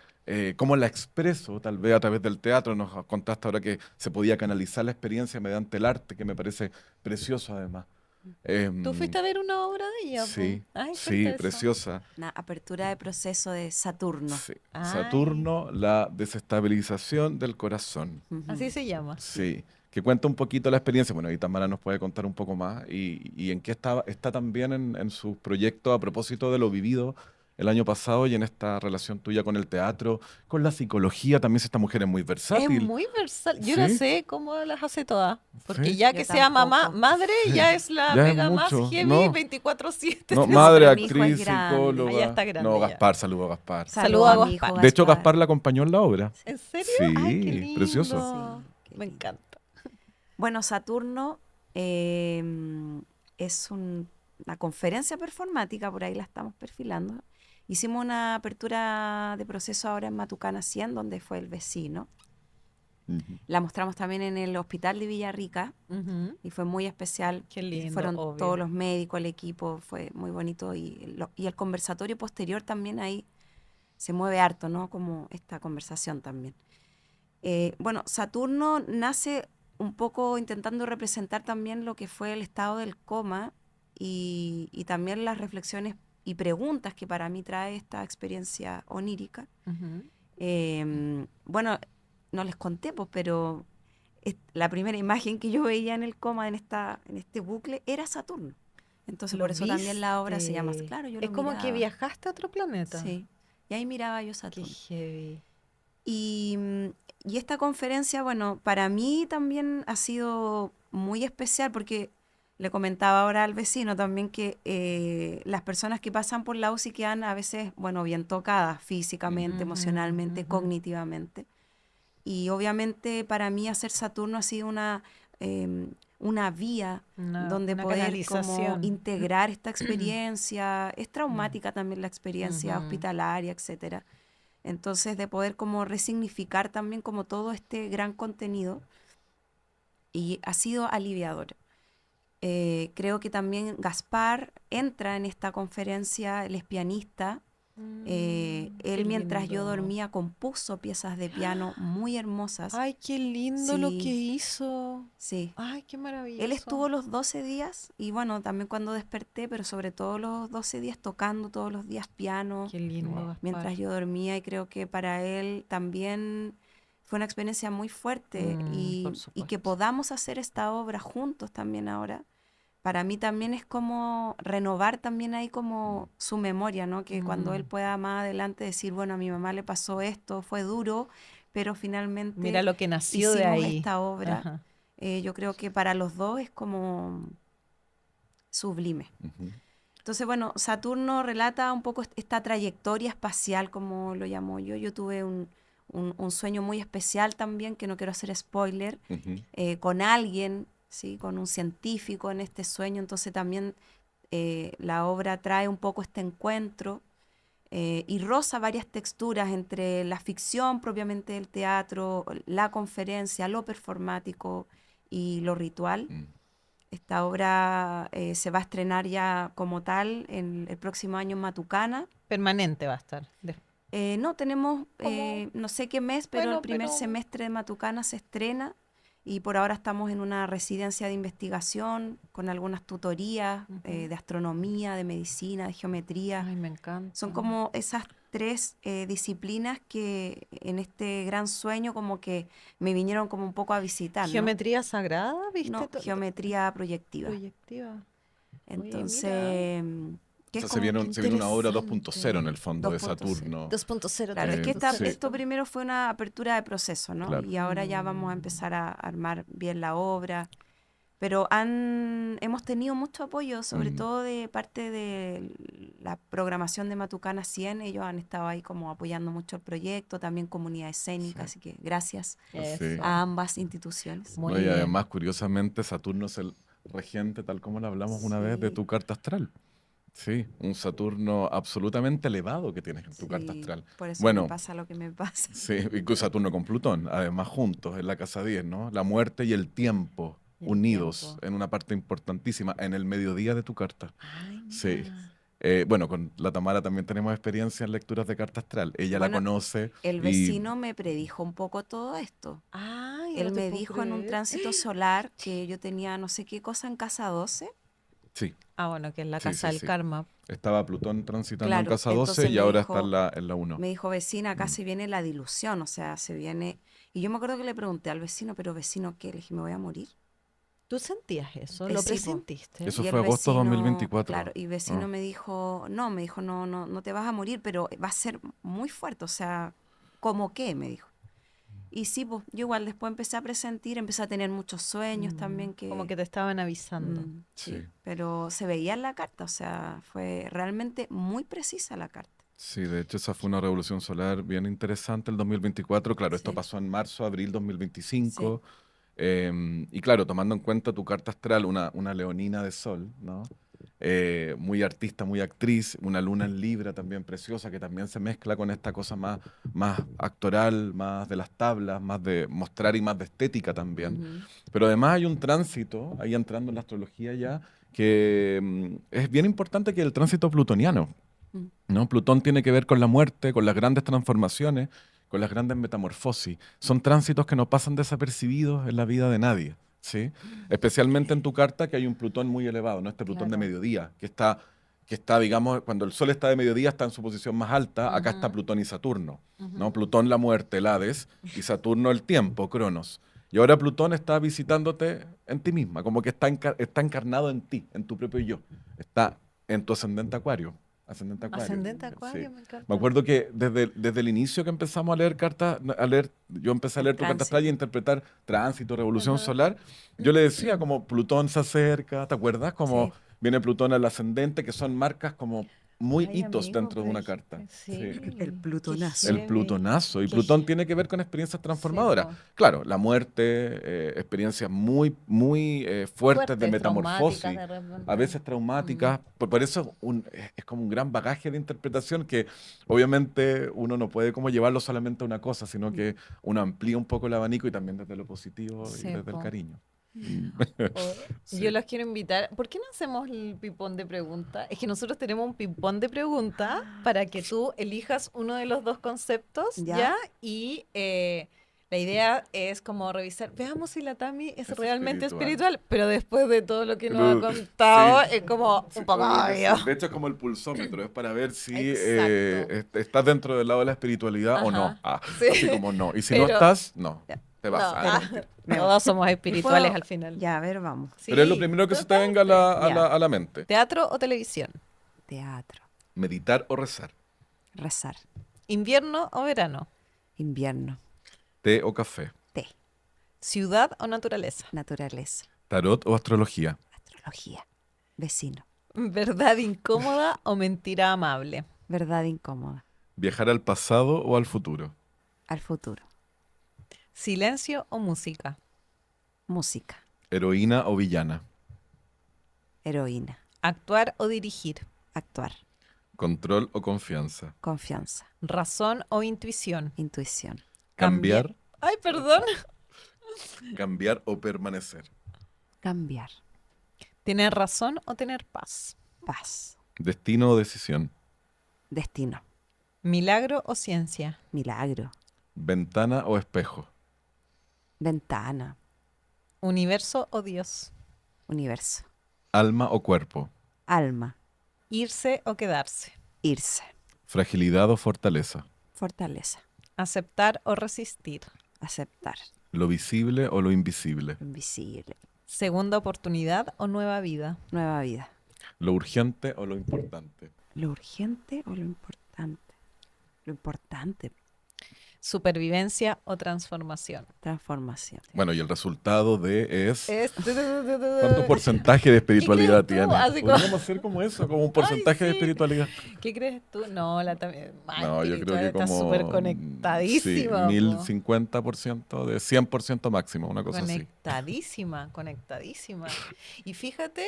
¿Cómo la expreso? Tal vez a través del teatro. Nos contaste ahora que se podía canalizar la experiencia mediante el arte, que me parece precioso además. ¿Tú Em, fuiste a ver una obra de ella, po? sí, Ay, sí, cuenta eso. preciosa. Una apertura de proceso de Saturno. Sí. Ay, Saturno, la desestabilización del corazón. así Ujú. se llama. Sí. Sí, que cuenta un poquito la experiencia. Bueno, ahí Tamara nos puede contar un poco más y en qué está también en sus proyectos a propósito de lo vivido el año pasado y en esta relación tuya con el teatro, con la psicología. También si esta mujer es muy Es versátil. muy versátil. Yo no Sí, sé cómo las hace todas. Porque sí, ya Yo que sea mamá, tampoco. madre, sí. ya es la Ya es pega más mucho. heavy No, 24/7, no, No, madre, pero mi hijo es actriz, grande. Ah, ya psicóloga. está No, grande ya. Gaspar, saludo a Gaspar. Saludo Saludo a a mi hijo Gaspar. De hecho, Gaspar Gaspar. la acompañó en la obra. ¿En serio? Ay, qué Sí, precioso. lindo. Sí, qué Me lindo. encanta. Bueno, Saturno es una conferencia performática, por ahí la estamos perfilando. Hicimos una apertura de proceso ahora en Matucana 100, donde fue el vecino. Ujú. La mostramos también en el hospital de Villarrica Ujú. y fue muy especial. Qué lindo, Fueron todos obvio. los médicos, el equipo, fue muy bonito. Y el conversatorio posterior también ahí se mueve harto, ¿no? Como esta conversación también. Bueno, Saturno nace un poco intentando representar también lo que fue el estado del coma y también las reflexiones y preguntas que para mí trae esta experiencia onírica. Ujú. Bueno, no les conté, pues, pero la primera imagen que yo veía en el coma, en este bucle, era Saturno. Entonces, Lo por eso también la obra se llama, viste. claro, yo Es lo como que miraba. viajaste a otro planeta. Sí, y ahí miraba yo Qué Saturno. heavy. Y, y esta conferencia, bueno, para mí también ha sido muy especial porque le comentaba ahora al vecino también que las personas que pasan por la UCI quedan a veces, bueno, bien tocadas físicamente, Ujú, emocionalmente, ujú. cognitivamente. Y obviamente para mí hacer Saturno ha sido una vía donde Una poder como canalización. integrar esta experiencia. Es traumática también la experiencia Ujú. hospitalaria, etcétera. Entonces, de poder como resignificar también como todo este gran contenido y ha sido aliviador. Creo que también Gaspar entra en esta conferencia, él es pianista. Qué Él mientras yo lindo. dormía compuso piezas de piano muy hermosas. Ay, qué lindo lo que Sí, hizo. sí. Ay, qué Él maravilloso. estuvo los 12 días y bueno, también cuando desperté, pero sobre todo los 12 días tocando todos los días piano, Qué lindo, Wow. Gaspar. mientras yo dormía y creo que para él también fue una experiencia muy fuerte Por y que supuesto. podamos hacer esta obra juntos también ahora, para mí también es como renovar también ahí como su memoria, ¿no? Que cuando él Mm. pueda más adelante decir, bueno, a mi mamá le pasó esto, fue duro, pero Mira finalmente lo que nació de hicimos ahí. esta obra. Ajá. Yo creo que para los dos es como sublime. Ujú. Entonces, bueno, Saturno relata un poco esta trayectoria espacial, como lo llamo yo. Yo tuve un sueño muy especial también, que no quiero hacer spoiler, Ujú. con alguien, ¿sí? Con un científico en este sueño. Entonces también la obra trae un poco este encuentro y roza varias texturas entre la ficción propiamente del teatro, la conferencia, lo performático y lo ritual. Mm. Esta obra se va a estrenar ya como tal en el próximo año en Matucana. Permanente va a estar. No, tenemos, Como, no sé qué mes, pero el bueno, primer pero semestre de Matucana se estrena y por ahora estamos en una residencia de investigación con algunas tutorías de astronomía, de medicina, de geometría. ay, me encanta. Son como esas tres disciplinas que en este gran sueño como que me vinieron como un poco a visitar, ¿no? Geometría sagrada, ¿viste? No, geometría proyectiva. Proyectiva. Oye, mira. Entonces, O que es sea, como que se viene una obra interesante. 2.0 en el fondo de 2.0. Saturno. 2.0, Claro, es que Sí. esto primero fue una apertura de proceso, ¿no? Claro. Y ahora ya vamos a empezar a armar bien la obra. Pero hemos tenido mucho apoyo, sobre Mm. todo de parte de la programación de Matucana 100. Ellos han estado ahí como apoyando mucho el proyecto, también comunidad escénica, Sí. así que gracias Sí. Eso. a ambas instituciones. Muy No, y bien. además, curiosamente, Saturno es el regente, tal como lo hablamos una vez, de Sí. tu carta astral. Sí, un Saturno absolutamente elevado que tienes en tu carta Sí, astral. por eso me Bueno, pasa lo que me pasa. sí, y con Saturno con Plutón, además juntos en la casa 10, ¿no? La muerte y el tiempo Y el unidos tiempo. en una parte importantísima, en el mediodía de tu carta. Ay, Sí. mira. Bueno, con la Tamara también tenemos experiencia en lecturas de carta astral. Ella la Bueno, conoce el y vecino me predijo un poco todo esto. Ay, Él no te me puedo dijo en un creer. tránsito solar que yo tenía no sé qué cosa en casa 12. sí, Ah, bueno, que es la sí, casa sí, del sí. karma. Estaba Plutón transitando en Claro, casa 12 entonces y ahora está en la 1. me dijo, vecina, acá Mm. se viene la dilución, o sea, se viene... Y yo me acuerdo que le pregunté al vecino, pero vecino, ¿qué? Le dije, ¿me voy a morir? ¿Tú sentías eso? ¿Lo Sí, po. presentiste? Eso Y el fue agosto vecino, 2024. claro, y vecino Ah, me dijo, no, no, no te vas a morir, pero va a ser muy fuerte, o sea, ¿cómo qué? Me dijo. Y sí, pues, yo igual después empecé a presentir, empecé a tener muchos sueños también Como que... que te estaban avisando. sí, sí. pero se veía en la carta, o sea, fue realmente muy precisa la carta. Sí, de hecho esa fue una revolución solar bien interesante el 2024. Claro, esto Sí, pasó en marzo, abril sí. 2025. Y claro, tomando en cuenta tu carta astral, una leonina de sol, ¿no? Muy artista, muy actriz, una luna en Libra también preciosa, que también se mezcla con esta cosa más actoral, más de las tablas, más de mostrar y más de estética también. Ujú. Pero además hay un tránsito, ahí entrando en la astrología ya, que es bien importante, que el tránsito plutoniano. Mm. ¿No? Plutón tiene que ver con la muerte, con las grandes transformaciones, con las grandes metamorfosis. Son tránsitos que no pasan desapercibidos en la vida de nadie, ¿sí? Especialmente en tu carta, que hay un Plutón muy elevado, ¿no? Este Plutón de Claro. mediodía, que está, digamos, cuando el Sol está de mediodía, está en su posición más alta. Acá está Ujú, Plutón y Saturno, ¿no? ujú. Plutón la muerte, el Hades, y Saturno el tiempo, Cronos. Y ahora Plutón está visitándote en ti misma, como que está encarnado en ti, en tu propio yo. Está en tu ascendente Acuario. Ascendente Acuario. Ascendente Sí. Acuario, me Me encanta. acuerdo que desde el inicio que empezamos a leer cartas, yo empecé a El leer tu carta astral y a tránsito. interpretar tránsito, revolución Ajá. solar. Yo le decía como Plutón se acerca, ¿te acuerdas? Como Sí. viene Plutón al ascendente, que son marcas como muy Ay, hitos amigo, dentro de pero una es carta. que Sí. El sí, qué plutonazo. El heavy, plutonazo. Y qué Plutón he- tiene que ver con experiencias sí, transformadoras. po. Claro, la muerte, experiencias muy, muy fuertes de Fuertes, traumáticas metamorfosis, de a repente. veces traumáticas. Por eso es como un gran bagaje de interpretación que obviamente uno no puede como llevarlo solamente a una cosa, sino que uno amplía un poco el abanico y también desde lo positivo y Sí, desde el po. cariño. Yo Sí. los quiero invitar. ¿Por qué no hacemos el ping-pong de preguntas? Es que nosotros tenemos un ping-pong de preguntas para que tú elijas uno de los dos conceptos, ¿Ya? ¿ya? Y la idea es como revisar, veamos si la Tami es Es realmente espiritual. espiritual, pero después de todo lo que nos ha Sí, contado, es como sí, un poco obvio que obvio. sí. De hecho, es como el pulsómetro, es para ver si Exacto. estás dentro del lado de la espiritualidad o no. Ajá. Sí. Así como no. Y si no Pero estás, no, Ya. te no, vas. No, mentira. Me voy. todos somos Y espirituales puedo... al final. Ya, a ver, vamos. Pero es lo Sí, primero que se te venga a totalmente. la, a la, Ya. a la mente. ¿Teatro o televisión? Teatro. Meditar o rezar. Rezar. ¿Invierno o verano? Invierno. Té o café. Té. ¿Ciudad o naturaleza? Naturaleza. Tarot o astrología. Astrología. Vecino. ¿Verdad incómoda o mentira amable? Verdad incómoda. ¿Viajar al pasado o al futuro? Al futuro. ¿Silencio o música? Música. ¿Heroína o villana? Heroína. ¿Actuar o dirigir? Actuar. ¿Control o confianza? Confianza. ¿Razón o intuición? Intuición. ¿Cambiar? Ay, perdón. ¿Cambiar o permanecer? Cambiar. ¿Tener razón o tener paz? Paz. ¿Destino o decisión? Destino. ¿Milagro o ciencia? Milagro. ¿Ventana o espejo? Ventana. ¿Universo o Dios? Universo. ¿Alma o cuerpo? Alma. ¿Irse o quedarse? Irse. ¿Fragilidad o fortaleza? Fortaleza. ¿Aceptar o resistir? Aceptar. ¿Lo visible o lo invisible? Invisible. ¿Segunda oportunidad o nueva vida? Nueva vida. ¿Lo urgente o lo importante? ¿Lo urgente o lo importante? Lo importante. ¿Supervivencia o transformación? Transformación. Bueno, y el resultado de es... Es- ¿Cuánto porcentaje de espiritualidad crees tú? tiene? Así como- Podríamos hacer como eso, como un porcentaje de sí. espiritualidad. ¿Qué crees tú? No, la también. No, yo creo que Está como... súper Sí, conectadísima. po. 1050% de 100% máximo, una cosa así. Conectadísima, conectadísima. Y fíjate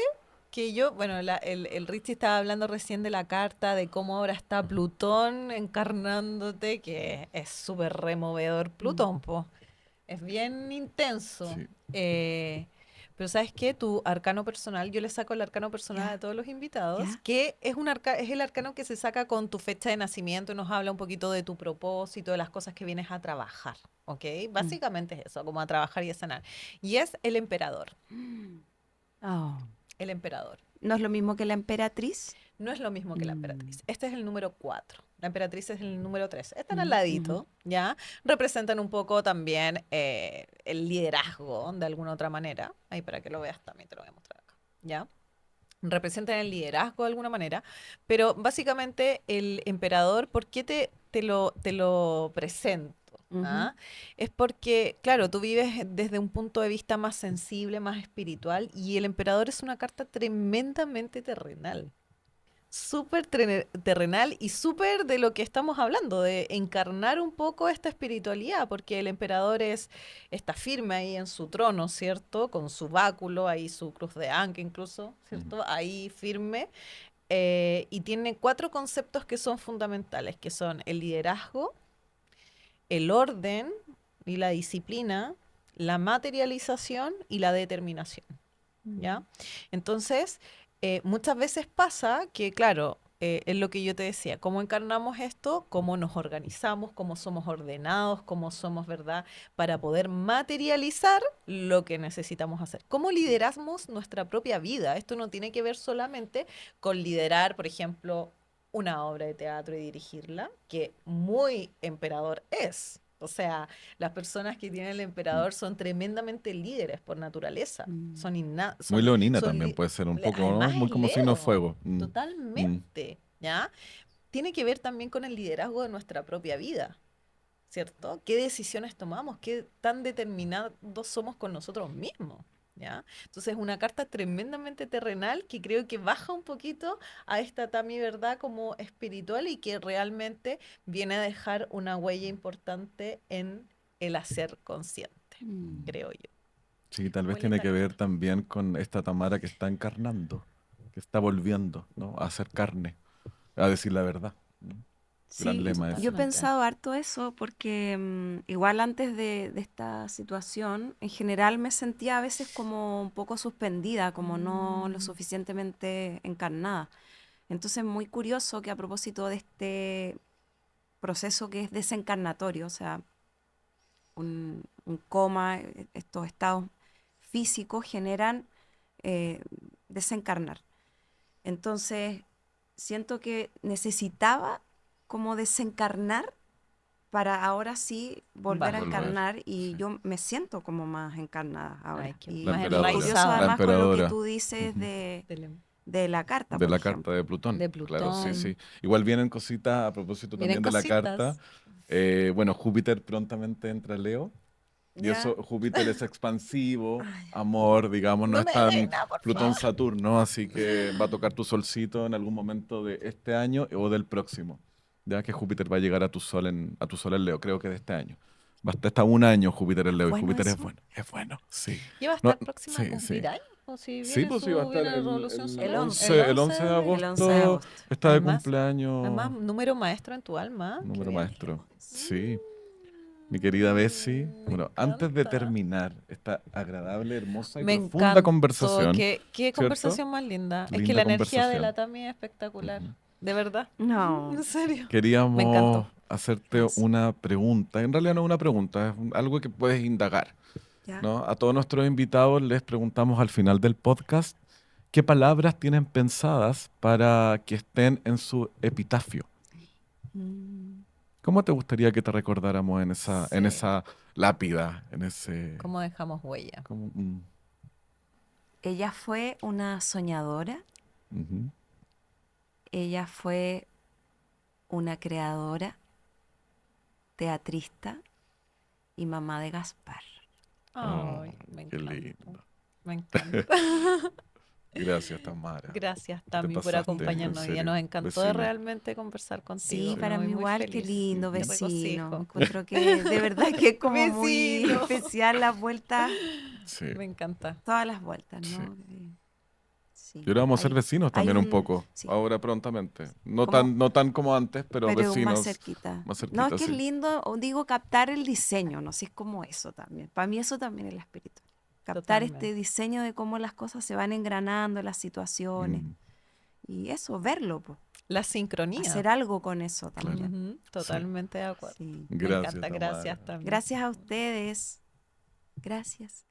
que yo, bueno, el Richie estaba hablando recién de la carta, de cómo ahora está Plutón encarnándote, que es súper removedor Plutón, po. Es bien intenso. Sí. Pero ¿sabes qué? Tu arcano personal, yo le saco el arcano personal Ya. a todos los invitados, Ya. que es es el arcano que se saca con tu fecha de nacimiento y nos habla un poquito de tu propósito, de las cosas que vienes a trabajar, ¿ok? Básicamente es eso, como a trabajar y a sanar. Y es el emperador, Oh. el emperador. ¿No es lo mismo que la emperatriz? No es lo mismo que la emperatriz. Este es el número 4. La emperatriz es el número 3. Están al Mm, ladito, ¿ya? Representan un poco también el liderazgo, de alguna otra manera. Ahí para que lo veas también te lo voy a mostrar acá, ¿ya? Representan el liderazgo de alguna manera, pero básicamente el emperador, ¿por qué te lo presento? ¿Ah? Es porque, claro, tú vives desde un punto de vista más sensible, más espiritual, y el emperador es una carta tremendamente terrenal. Súper terrenal y súper de lo que estamos hablando, de encarnar un poco esta espiritualidad, porque el emperador está firme ahí en su trono, ¿cierto? Con su báculo, ahí su cruz de Ankh incluso, ¿cierto? Ahí firme. Y tiene 4 conceptos que son fundamentales, que son el liderazgo, el orden y la disciplina, la materialización y la determinación. ¿Ya? Entonces, muchas veces pasa que, claro, es lo que yo te decía, cómo encarnamos esto, cómo nos organizamos, cómo somos ordenados, cómo somos, ¿verdad? Para poder materializar lo que necesitamos hacer. ¿Cómo lideramos nuestra propia vida? Esto no tiene que ver solamente con liderar, por ejemplo, una obra de teatro y dirigirla, que muy emperador es. O sea, las personas que tienen el emperador son tremendamente líderes por naturaleza. Son Muy leonina son también puede ser un poco, ¿no? además Muy es como signo de Leo, fuego. totalmente, ¿ya? Tiene que ver también con el liderazgo de nuestra propia vida, ¿cierto? ¿Qué decisiones tomamos? ¿Qué tan determinados somos con nosotros mismos? ¿Ya? Entonces, una carta tremendamente terrenal que creo que baja un poquito a esta Tami, ¿verdad? Como espiritual y que realmente viene a dejar una huella importante en el hacer consciente, creo yo. Sí, tal vez Muy tiene linda que ver carta. también con esta Tamara que está encarnando, que está volviendo, ¿no? A hacer carne, a decir la verdad, ¿no? Gran Sí, lema ese. yo he Totalmente. pensado harto eso porque igual antes de esta situación, en general me sentía a veces como un poco suspendida, como no lo suficientemente encarnada. Entonces, muy curioso que a propósito de este proceso que es desencarnatorio, o sea, un coma, estos estados físicos generan eh, desencarnar. Entonces, siento que necesitaba como desencarnar para ahora sí volver a Baja. Volver, encarnar y sí. yo me siento como más encarnada ahora. Ay, qué Y, La más y emperadora. curioso enraizada. La además con lo que emperadora. tú dices Ujú. de la carta, De por la carta ejemplo. de Plutón. De Claro, sí, Plutón. sí. Igual vienen cositas a propósito Vienen también de la carta. cositas. Bueno, Júpiter prontamente entra a Leo. Y Ya. eso, Júpiter es expansivo, amor, digamos, no No es me tan digas nada, por Plutón, favor. Saturno, así que va a tocar tu solcito en algún momento de este año o del próximo. Ya que Júpiter va a llegar a tu sol en Leo, creo que de este año. Basta hasta un año Júpiter en Leo y ¿Bueno Júpiter eso? es bueno, sí. ¿Y va a No, estar próxima a sí, sí. cumplir años? ¿O si Sí, viene pues sí, va a estar viene la revolución el El solar? 11. el 11 de El 11 de agosto, agosto. está de Además, Además, cumpleaños, número maestro en tu alma. Qué número bien. maestro. Sí. Mi querida Bessie, Me bueno, antes de encanta. terminar esta agradable, hermosa y Me profunda encantó. conversación, Qué ¿cierto? conversación más linda. Es que Linda la energía de la conversación. Tami es espectacular. Ujú. De verdad. No. En serio. Me Queríamos encantó. hacerte Gracias. una pregunta. En realidad no es una pregunta, es algo que puedes indagar, Ya. ¿no? A todos nuestros invitados les preguntamos al final del podcast qué palabras tienen pensadas para que estén en su epitafio. Mm. ¿Cómo te gustaría que te recordáramos en Sí. esa lápida, en ese... ¿Cómo dejamos huella? como, Ella fue una soñadora, ujú. ella fue una creadora, teatrista y mamá de Gaspar. Ay, me Qué encanta. lindo. Me encanta. Gracias, Tamara. Gracias, Te Tami, por pasaste, acompañarnos. en Ya serio. nos encantó Vecina. realmente conversar contigo. Sí, Me para voy mí muy igual, qué feliz. lindo, Qué vecino. regocijo. Encuentro que de verdad que es como muy Vecino. especial las vueltas, Sí. Me encanta. todas las vueltas, Sí. ¿no? Sí. Y ahora vamos a ser Hay- vecinos hay también un poco, sí, ahora prontamente. No como- tan, no tan como antes, pero pero más vecinos cerquita. más No, es cerquita, que es sí. lindo, o digo, captar el diseño, no sé, es como eso también. Para mí eso también es la espiritualidad. Captar este Totalmente. diseño de cómo las cosas se van engranando, las situaciones. Mm, Y eso, verlo, po, La sincronía. hacer algo con eso Claro. también. Ujú, totalmente de acuerdo. Sí. Me Gracias, encanta. Tamara. Gracias también. Gracias a ustedes. Gracias.